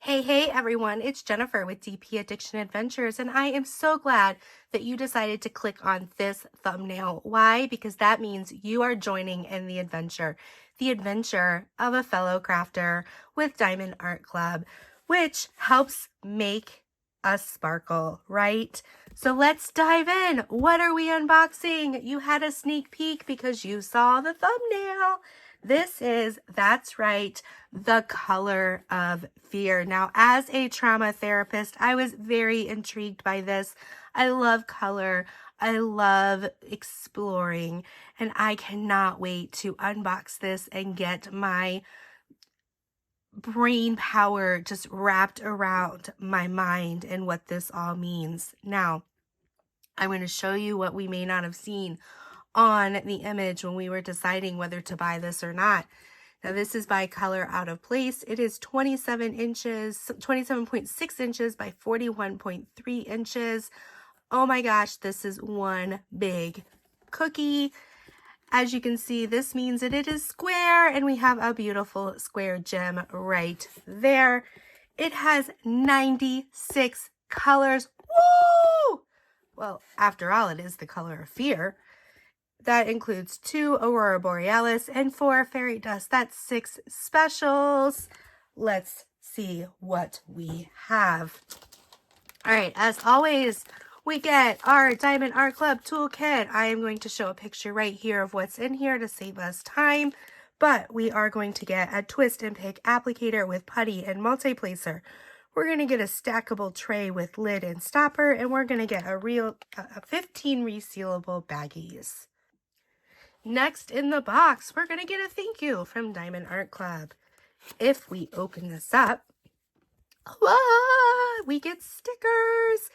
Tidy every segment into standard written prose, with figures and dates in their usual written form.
Hey everyone, it's Jennifer with DP Addiction Adventures, and I am so glad that you decided to click on this thumbnail. Why? Because that means you are joining in the adventure of a fellow crafter with Diamond Art Club, which helps make us sparkle, right? So let's dive in. What are we unboxing? You had a sneak peek because you saw the thumbnail. That's right, the color of fear. Now, as a trauma therapist, I was very intrigued by this. I love color. I love exploring, and I cannot wait to unbox this and get my brain power just wrapped around my mind and what this all means. Now, I'm going to show you what we may not have seen on the image when we were deciding whether to buy this or not. Now this is by Color Out of Place. It is 27.6 inches by 41.3 inches. Oh my gosh, this is one big cookie. As you can see, this means that it is square, and we have a beautiful square gem right there. It has 96 colors. Woo! Well, after all, it is the color of fear. That includes 2 Aurora Borealis and 4 fairy dust. That's 6 specials. Let's see what we have. All right, as always, we get our Diamond Art Club Toolkit. I am going to show a picture right here of what's in here to save us time, but we are going to get a twist and pick applicator with putty and multi-placer. We're going to get a stackable tray with lid and stopper, and we're going to get a 15 resealable baggies. Next in the box, we're going to get a thank you from Diamond Art Club. If we open this up, we get stickers.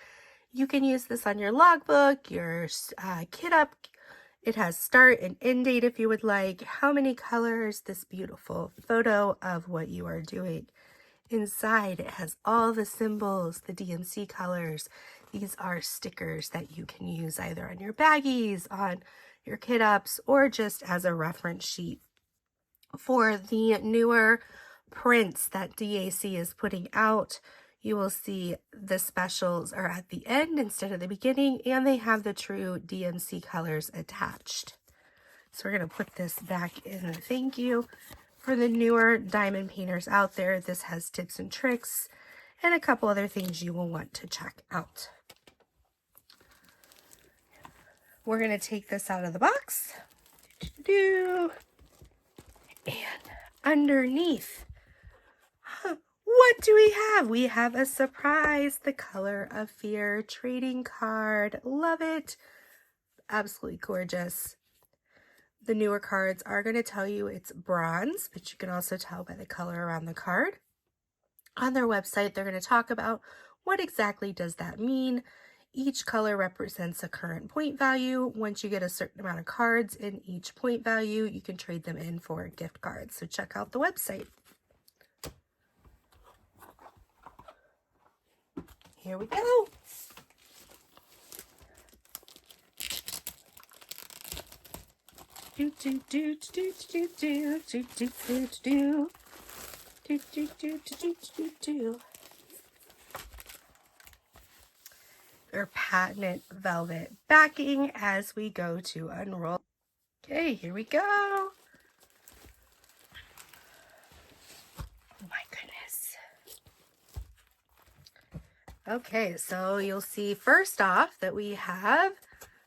You can use this on your logbook, your kit up. It has start and end date if you would like. How many colors? This beautiful photo of what you are doing. Inside, it has all the symbols, the DMC colors. These are stickers that you can use either on your baggies, on your kit ups, or just as a reference sheet. For the newer prints that DAC is putting out, you will see the specials are at the end instead of the beginning, and they have the true DMC colors attached. So we're going to put this back in the thank you. For the newer diamond painters out there, this has tips and tricks and a couple other things you will want to check out. We're going to take this out of the box. And underneath, what do we have? We have a surprise, the Color of Fear trading card. Love it. Absolutely gorgeous. The newer cards are going to tell you it's bronze, but you can also tell by the color around the card. On their website, they're going to talk about what exactly does that mean. Each color represents a current point value. Once you get a certain amount of cards in each point value, you can trade them in for gift cards. So check out the website. Here we go. Their patent velvet backing as we go to unroll. Okay, here we go. Oh my goodness. Okay, so you'll see first off that we have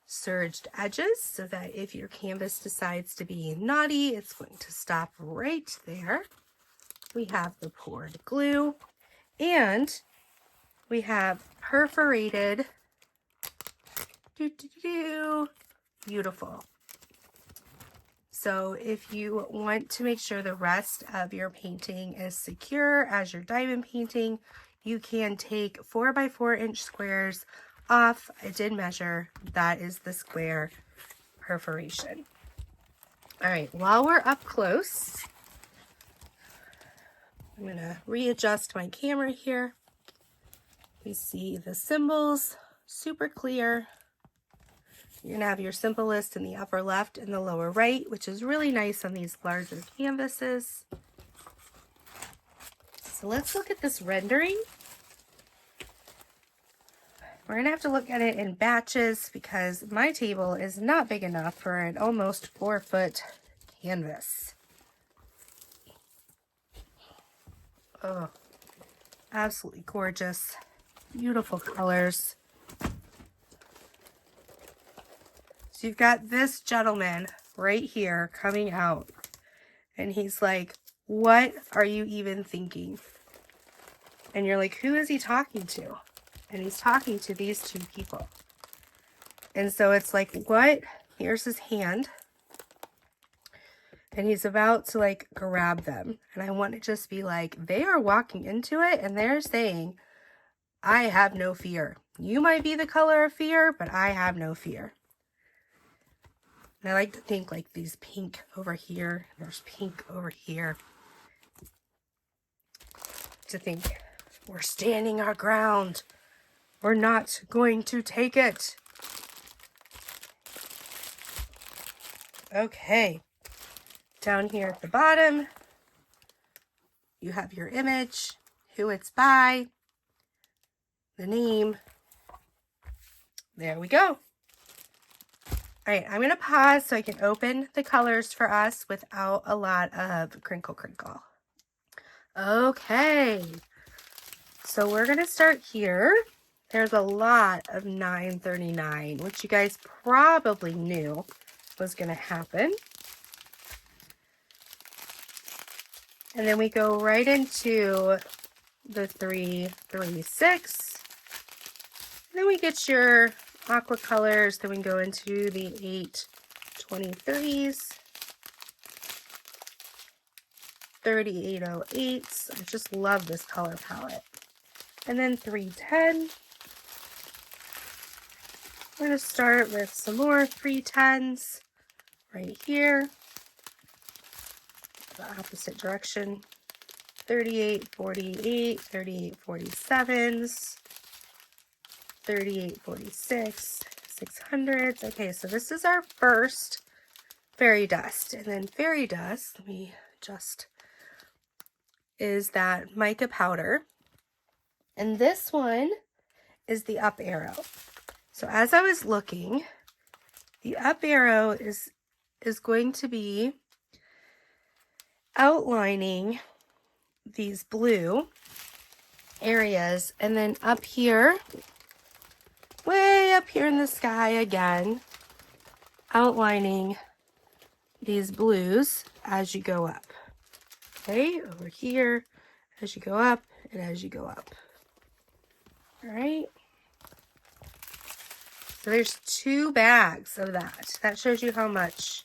serged edges so that if your canvas decides to be naughty, it's going to stop right there. We have the poured glue, and we have perforated. Beautiful. So if you want to make sure the rest of your painting is secure as you're diamond painting, you can take 4 by 4 inch squares off. I did measure. That is the square perforation. All right, while we're up close, I'm going to readjust my camera here. We see the symbols super clear. You're going to have your symbol list in the upper left and the lower right, which is really nice on these larger canvases. so let's look at this rendering. We're gonna have to look at it in batches because my table is not big enough for an almost 4-foot canvas. Oh, absolutely gorgeous. Beautiful colors. So you've got this gentleman right here coming out, and he's like, what are you even thinking? And you're like, who is he talking to? And he's talking to these two people. And so it's like, what? Here's his hand. And he's about to like grab them. And I want to just be like, they are walking into it and they're saying, I have no fear. You might be the color of fear, but I have no fear. And I like to think like these pink over here. There's pink over here. To think we're standing our ground. We're not going to take it. Okay. Down here at the bottom, you have your image, who it's by, the name. There we go. All right, I'm going to pause so I can open the colors for us without a lot of crinkle. Okay, so we're going to start here. There's a lot of 939, which you guys probably knew was going to happen. And then we go right into the 336. Then we get your aqua colors. Then we go into the 823s, 3808s. I just love this color palette. And then 310. We're going to start with some more 310s right here. The opposite direction. 3848, 3847s, 3846, 600s. Okay, so this is our first fairy dust. And then fairy dust, let me just, is that mica powder. And this one is the up arrow. So as I was looking, the up arrow is going to be outlining these blue areas, and then up here, way up here in the sky again, outlining these blues as you go up. Okay, over here, as you go up, and as you go up. All right. So there's 2 bags of that. That shows you how much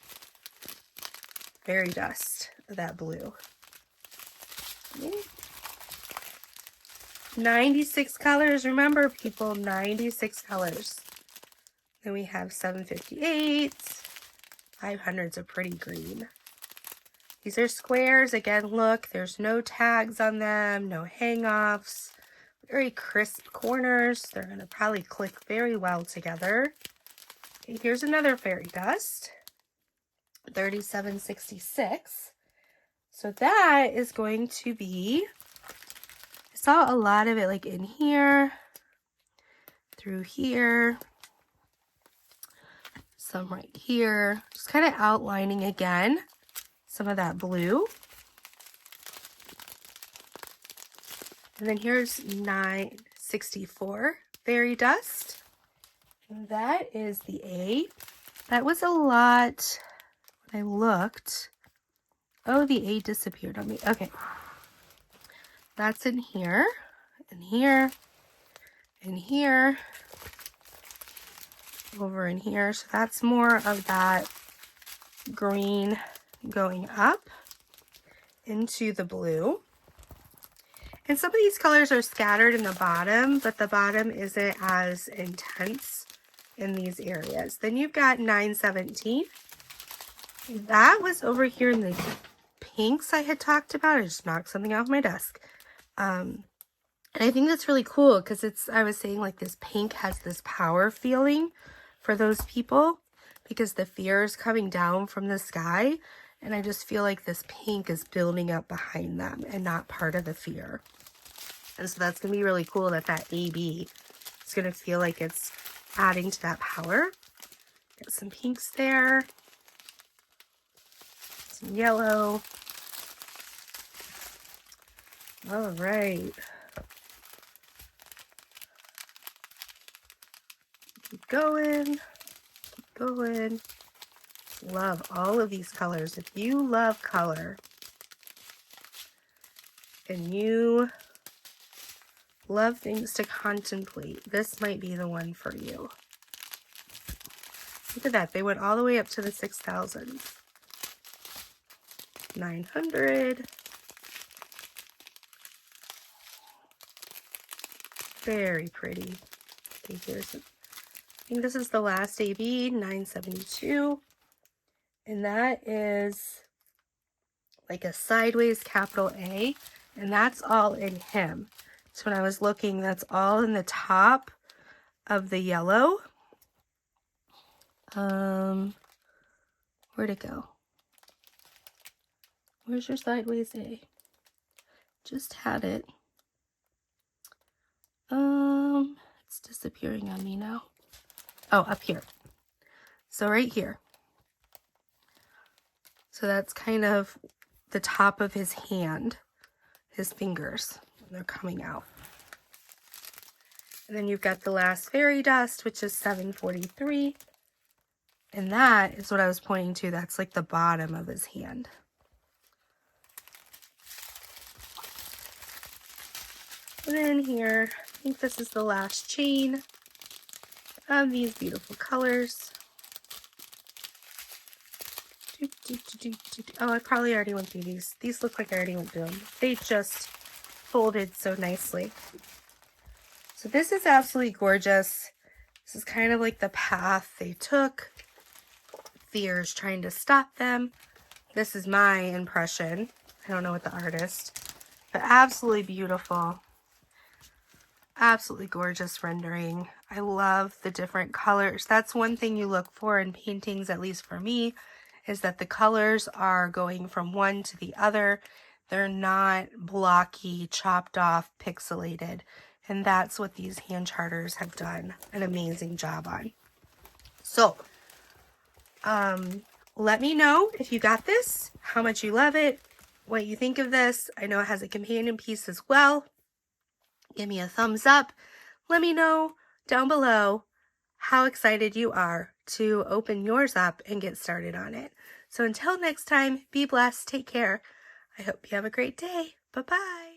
fairy dust of that blue. Okay. 96 colors. Remember, people, 96 colors. Then we have 758s. 500s are pretty green. These are squares. Again, look, there's no tags on them, no hang-offs. Very crisp corners. They're going to probably click very well together. Okay, here's another fairy dust. 3766. So that is going to be, I saw a lot of it like in here, through here, some right here, just kind of outlining again some of that blue. And then here's 964 fairy dust. And that is the A. That was a lot when I looked. Oh, the A disappeared on me. Okay. That's in here, in here, in here, over in here. So that's more of that green going up into the blue. And some of these colors are scattered in the bottom, but the bottom isn't as intense in these areas. Then you've got 917. That was over here in the pinks I had talked about. I just knocked something off my desk. And I think that's really cool because I was saying like this pink has this power feeling for those people because the fear is coming down from the sky. And I just feel like this pink is building up behind them and not part of the fear. And so that's going to be really cool that that AB is going to feel like it's adding to that power. Get some pinks there. Some yellow. All right. Keep going. Keep going. Love all of these colors. If you love color and you love things to contemplate, this might be the one for you. Look at that. They went all the way up to the 6,000. 900. Very pretty. Okay, here's, I think this is the last AB, 972. And that is like a sideways capital A. And that's all in him. So when I was looking, that's all in the top of the yellow. Where'd it go? Where's your sideways A? Just had it. It's disappearing on me now. Oh, up here. So right here. So that's kind of the top of his hand, his fingers. They're coming out. And then you've got the last fairy dust, which is 743. And that is what I was pointing to. That's like the bottom of his hand. And then here, I think this is the last chain of these beautiful colors. Oh, I probably already went through these. These look like I already went through them. They just folded so nicely. So this is absolutely gorgeous. This is kind of like the path they took. Fear is trying to stop them. This is my impression. I don't know what the artist, but absolutely beautiful. Absolutely gorgeous rendering. I love the different colors. That's one thing you look for in paintings, at least for me, is that the colors are going from one to the other. They're not blocky, chopped off, pixelated. And that's what these hand charters have done an amazing job on. So, let me know if you got this, how much you love it, what you think of this. I know it has a companion piece as well. Give me a thumbs up. Let me know down below how excited you are to open yours up and get started on it. So until next time, be blessed. Take care. I hope you have a great day. Bye-bye.